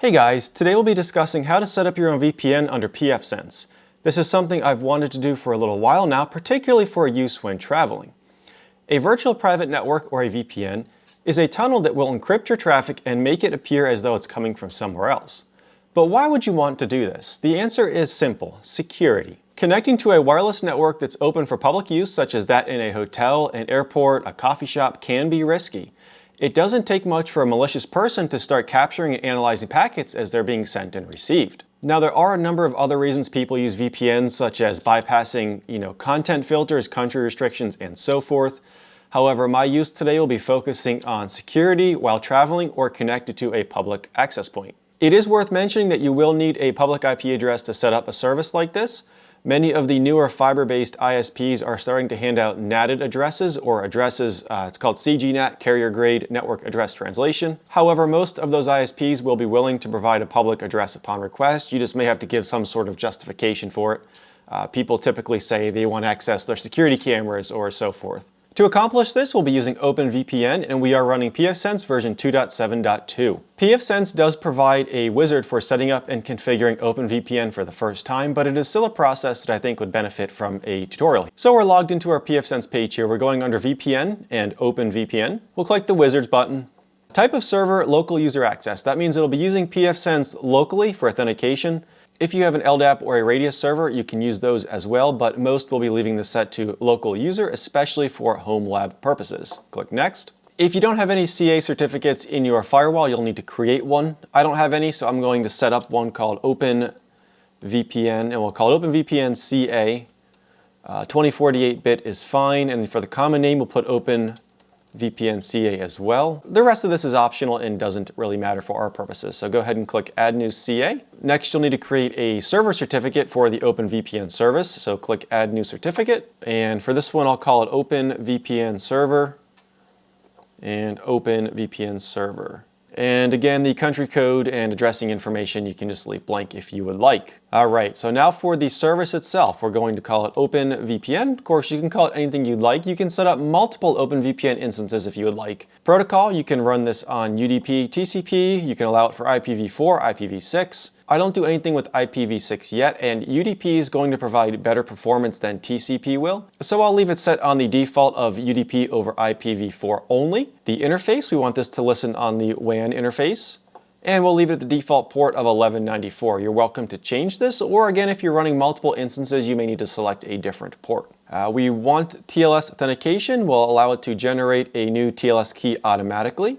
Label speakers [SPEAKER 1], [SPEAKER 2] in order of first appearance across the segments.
[SPEAKER 1] Hey guys, today we'll be discussing how to set up your own VPN under PFSense. This is something I've wanted to do for a little while now, particularly for use when traveling. A virtual private network, or a VPN, is a tunnel that will encrypt your traffic and make it appear as though it's coming from somewhere else. But why would you want to do this? The answer is simple: security. Connecting to a wireless network that's open for public use, such as that in a hotel, an airport, a coffee shop, can be risky. It doesn't take much for a malicious person to start capturing and analyzing packets as they're being sent and received. Now, there are a number of other reasons people use VPNs, such as bypassing, content filters, country restrictions, and so forth. However, my use today will be focusing on security while traveling or connected to a public access point. It is worth mentioning that you will need a public IP address to set up a service like this. Many of the newer fiber-based ISPs are starting to hand out NATed addresses, or addresses, it's called CGNAT, Carrier Grade Network Address Translation. However, most of those ISPs will be willing to provide a public address upon request. You just may have to give some sort of justification for it. People typically say they want to access their security cameras or so forth. To accomplish this, we'll be using OpenVPN, and we are running PFSense version 2.7.2. PFSense does provide a wizard for setting up and configuring OpenVPN for the first time, but it is still a process that I think would benefit from a tutorial. So we're logged into our PFSense page here. We're going under VPN and OpenVPN. We'll click the wizards button. Type of server, local user access. That means it'll be using PFSense locally for authentication. If you have an LDAP or a Radius server, you can use those as well, but most will be leaving this set to local user, especially for home lab purposes. Click Next. If you don't have any CA certificates in your firewall, you'll need to create one. I don't have any, so I'm going to set up one called OpenVPN, and we'll call it OpenVPN CA. 2048-bit is fine, and for the common name, we'll put OpenVPN CA as well. The rest of this is optional and doesn't really matter for our purposes, so go ahead and click Add New CA. Next, you'll need to create a server certificate for the OpenVPN service, so click Add New Certificate. And for this one, I'll call it OpenVPN Server and OpenVPN Server. And again, the country code and addressing information you can just leave blank if you would like. All right, so now for the service itself, we're going to call it OpenVPN. Of course, you can call it anything you'd like. You can set up multiple OpenVPN instances if you would like. Protocol, you can run this on UDP, TCP. You can allow it for IPv4, IPv6. I don't do anything with IPv6 yet, and UDP is going to provide better performance than TCP will. So I'll leave it set on the default of UDP over IPv4 only. The interface, we want this to listen on the WAN interface. And we'll leave it at the default port of 1194. You're welcome to change this, or again, if you're running multiple instances, you may need to select a different port. We want TLS authentication. We'll allow it to generate a new TLS key automatically.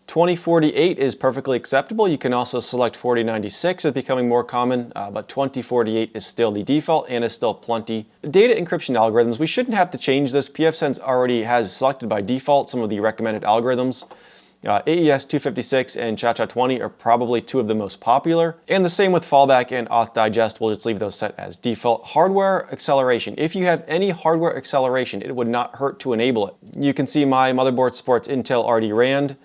[SPEAKER 1] 2048 is perfectly acceptable. You can also select 4096. It's becoming more common, but 2048 is still the default and is still plenty. Data encryption algorithms, we shouldn't have to change this. PFSense already has selected by default some of the recommended algorithms. AES 256 and Cha-Cha-20 are probably two of the most popular. And the same with fallback and auth digest, we'll just leave those set as default. Hardware acceleration. If you have any hardware acceleration, it would not hurt to enable it. You can see my motherboard supports Intel RD-RAND.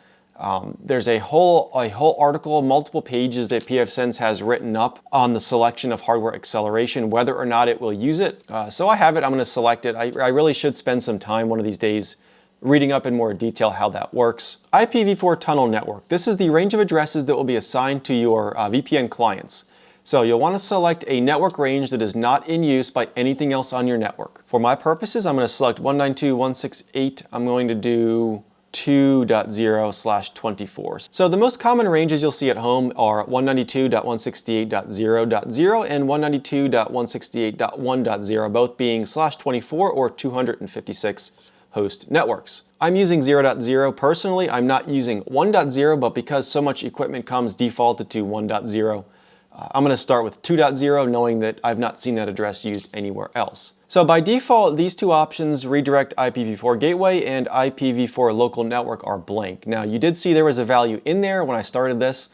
[SPEAKER 1] There's a whole article, multiple pages that PFSense has written up on the selection of hardware acceleration, whether or not it will use it. So I have it, I'm going to select it. I really should spend some time one of these days reading up in more detail how that works. IPv4 tunnel network. This is the range of addresses that will be assigned to your VPN clients. So you'll want to select a network range that is not in use by anything else on your network. For my purposes, I'm going to select 192.168. I'm going to do 2.0/24. So the most common ranges you'll see at home are 192.168.0.0 and 192.168.1.0, both being /24 or 256 host networks. I'm using 0.0 personally. I'm not using 1.0, but because so much equipment comes defaulted to 1.0, I'm going to start with 2.0, knowing that I've not seen that address used anywhere else. So by default, these two options, redirect IPv4 gateway and IPv4 local network, are blank. Now, you did see there was a value in there when I started this.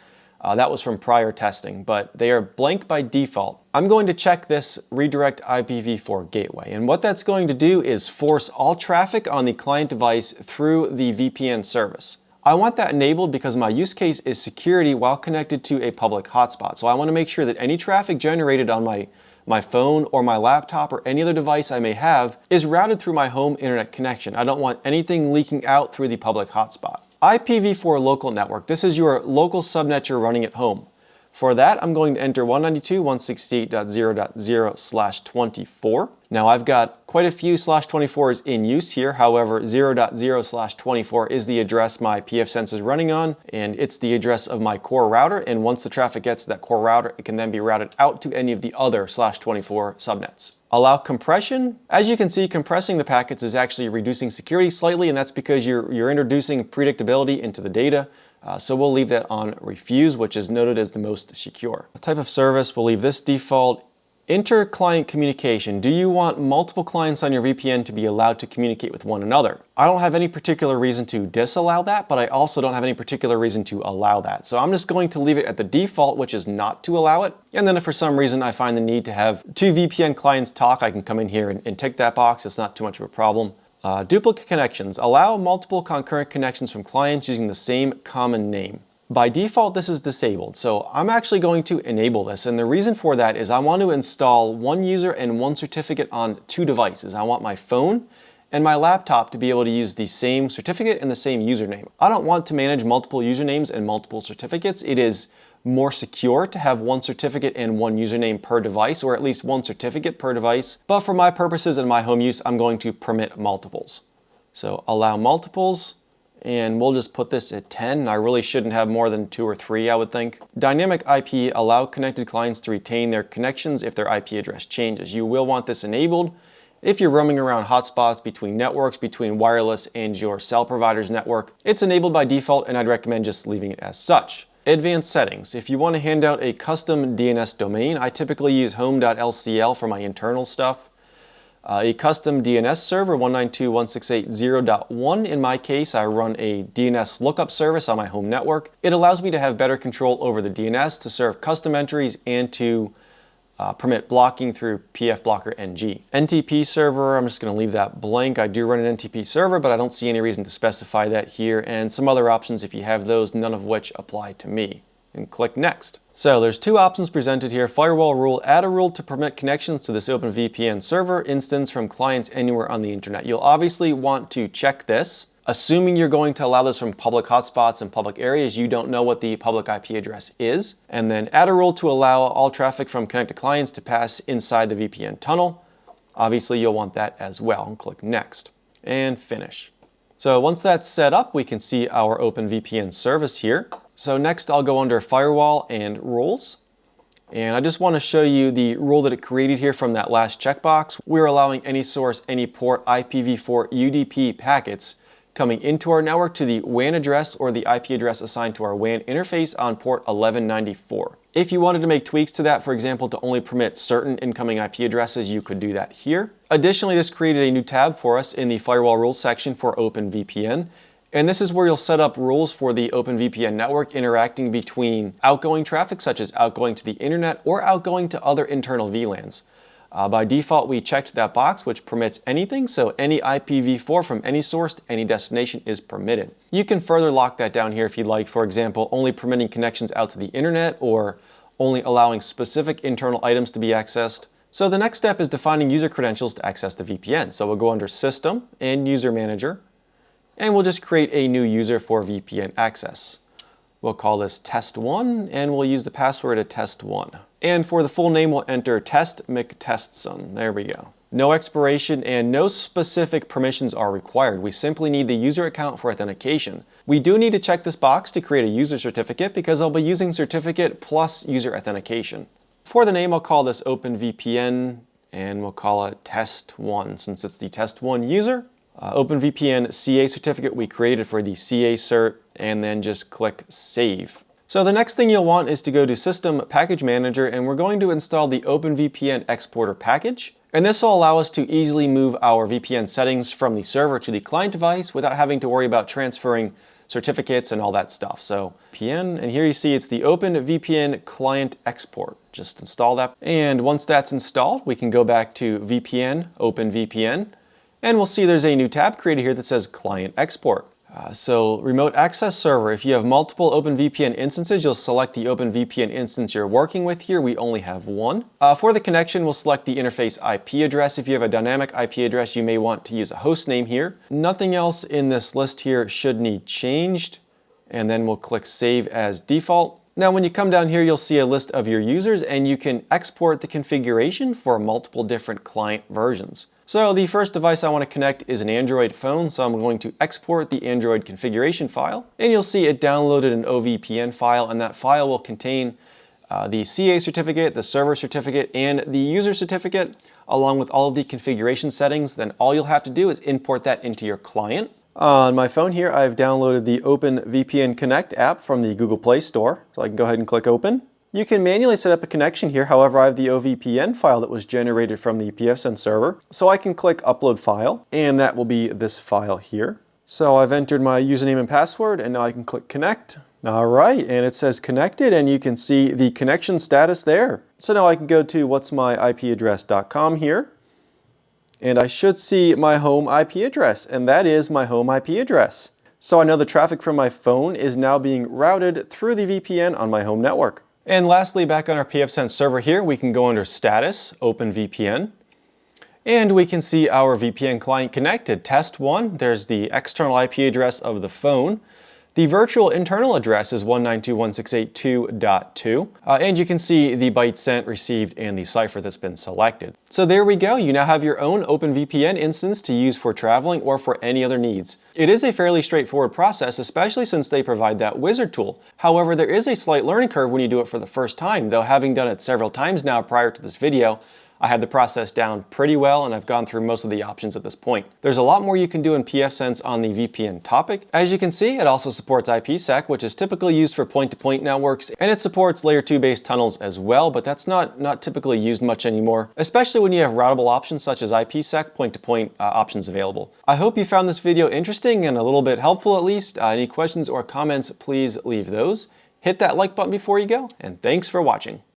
[SPEAKER 1] That was from prior testing, but they are blank by default. I'm going to check this redirect IPv4 gateway, and what that's going to do is force all traffic on the client device through the VPN service. I want that enabled because my use case is security while connected to a public hotspot. So I want to make sure that any traffic generated on my phone or my laptop or any other device I may have is routed through my home internet connection. I don't want anything leaking out through the public hotspot. IPv4 local network. This is your local subnet you're running at home. For that, I'm going to enter 192.168.0.0/24. Now I've got quite a few /24s in use here. However, 0.0/24 is the address my PFSense is running on, and it's the address of my core router. And once the traffic gets to that core router, it can then be routed out to any of the other /24 subnets. Allow compression. As you can see, compressing the packets is actually reducing security slightly, and that's because you're introducing predictability into the data. So we'll leave that on refuse, which is noted as the most secure. The type of service, we'll leave this default. Inter-client communication. Do you want multiple clients on your VPN to be allowed to communicate with one another? I don't have any particular reason to disallow that, but I also don't have any particular reason to allow that. So I'm just going to leave it at the default, which is not to allow it. And then if for some reason I find the need to have two VPN clients talk, I can come in here and tick that box. It's not too much of a problem. Duplicate connections. Allow multiple concurrent connections from clients using the same common name. By default, this is disabled, so I'm actually going to enable this, and the reason for that is I want to install one user and one certificate on two devices. I want my phone and my laptop to be able to use the same certificate and the same username. I don't want to manage multiple usernames and multiple certificates. It is more secure to have one certificate and one username per device, or at least one certificate per device. But for my purposes and my home use, I'm going to permit multiples. So allow multiples, and we'll just put this at 10. I really shouldn't have more than 2 or 3, I would think. Dynamic IP, allow connected clients to retain their connections if their IP address changes. You will want this enabled if you're roaming around hotspots between networks, between wireless and your cell provider's network. It's enabled by default, and I'd recommend just leaving it as such. Advanced settings. If you want to hand out a custom DNS domain, I typically use home.lcl for my internal stuff. A custom DNS server, 192.168.0.1. In my case, I run a DNS lookup service on my home network. It allows me to have better control over the DNS, to serve custom entries, and to permit blocking through pfblocker ng. NTP server, I'm just going to leave that blank. I do run an NTP server, but I don't see any reason to specify that here, and some other options if you have those, none of which apply to me. And click next. So there's two options presented here. Firewall rule, add a rule to permit connections to this OpenVPN server instance from clients anywhere on the internet. You'll obviously want to check this. Assuming you're going to allow this from public hotspots and public areas, you don't know what the public IP address is. And then add a rule to allow all traffic from connected clients to pass inside the VPN tunnel. Obviously, you'll want that as well. And click next and finish. So once that's set up, we can see our OpenVPN service here. So next I'll go under Firewall and Rules. And I just want to show you the rule that it created here from that last checkbox. We're allowing any source, any port IPv4 UDP packets coming into our network to the WAN address or the IP address assigned to our WAN interface on port 1194. If you wanted to make tweaks to that, for example, to only permit certain incoming IP addresses, you could do that here. Additionally, this created a new tab for us in the Firewall Rules section for OpenVPN. And this is where you'll set up rules for the OpenVPN network interacting between outgoing traffic, such as outgoing to the internet or outgoing to other internal VLANs. By default, we checked that box, which permits anything, so any IPv4 from any source to any destination is permitted. You can further lock that down here if you'd like, for example, only permitting connections out to the internet or only allowing specific internal items to be accessed. So the next step is defining user credentials to access the VPN. So we'll go under System and User Manager, and we'll just create a new user for VPN access. We'll call this test1, and we'll use the password at test1. And for the full name, we'll enter Test McTestson. There we go. No expiration and no specific permissions are required. We simply need the user account for authentication. We do need to check this box to create a user certificate because I'll be using certificate plus user authentication. For the name, I'll call this OpenVPN, and we'll call it Test1 since it's the Test1 user. OpenVPN CA certificate we created for the CA cert, and then just click Save. So the next thing you'll want is to go to System Package Manager, and we're going to install the OpenVPN Exporter package. And this will allow us to easily move our VPN settings from the server to the client device without having to worry about transferring certificates and all that stuff. So VPN, and here you see it's the OpenVPN Client Export. Just install that. And once that's installed, we can go back to VPN, OpenVPN, and we'll see there's a new tab created here that says Client Export. So remote access server, if you have multiple OpenVPN instances, you'll select the OpenVPN instance you're working with here. We only have one. For the connection, we'll select the interface IP address. If you have a dynamic IP address, you may want to use a host name here. Nothing else in this list here should need changed. And then we'll click Save as default. Now when you come down here, you'll see a list of your users and you can export the configuration for multiple different client versions. So the first device I want to connect is an Android phone, so I'm going to export the Android configuration file, and you'll see it downloaded an OVPN file, and that file will contain the CA certificate, the server certificate, and the user certificate, along with all of the configuration settings. Then all you'll have to do is import that into your client. On my phone here, I've downloaded the OpenVPN Connect app from the Google Play Store, so I can go ahead and click open. You can manually set up a connection here. However, I have the OVPN file that was generated from the PFSense server. So I can click upload file, and that will be this file here. So I've entered my username and password, and now I can click connect. All right, and it says connected, and you can see the connection status there. So now I can go to whatsmyipaddress.com here, and I should see my home IP address, and that is my home IP address. So I know the traffic from my phone is now being routed through the VPN on my home network. And lastly, back on our PFSense server here, we can go under Status, OpenVPN, and we can see our VPN client connected. Test 1, there's the external IP address of the phone. The virtual internal address is 192.168.2.2, and you can see the byte sent, received, and the cipher that's been selected. So there we go. You now have your own OpenVPN instance to use for traveling or for any other needs. It is a fairly straightforward process, especially since they provide that wizard tool. However, there is a slight learning curve when you do it for the first time, though having done it several times now prior to this video, I had the process down pretty well, and I've gone through most of the options at this point. There's a lot more you can do in PFSense on the VPN topic. As you can see, it also supports IPsec, which is typically used for point-to-point networks, and it supports layer 2 based tunnels as well, but that's not typically used much anymore, especially when you have routable options such as IPsec point-to-point options available. I hope you found this video interesting and a little bit helpful at least. Any questions or comments, please leave those. Hit that like button before you go, and thanks for watching.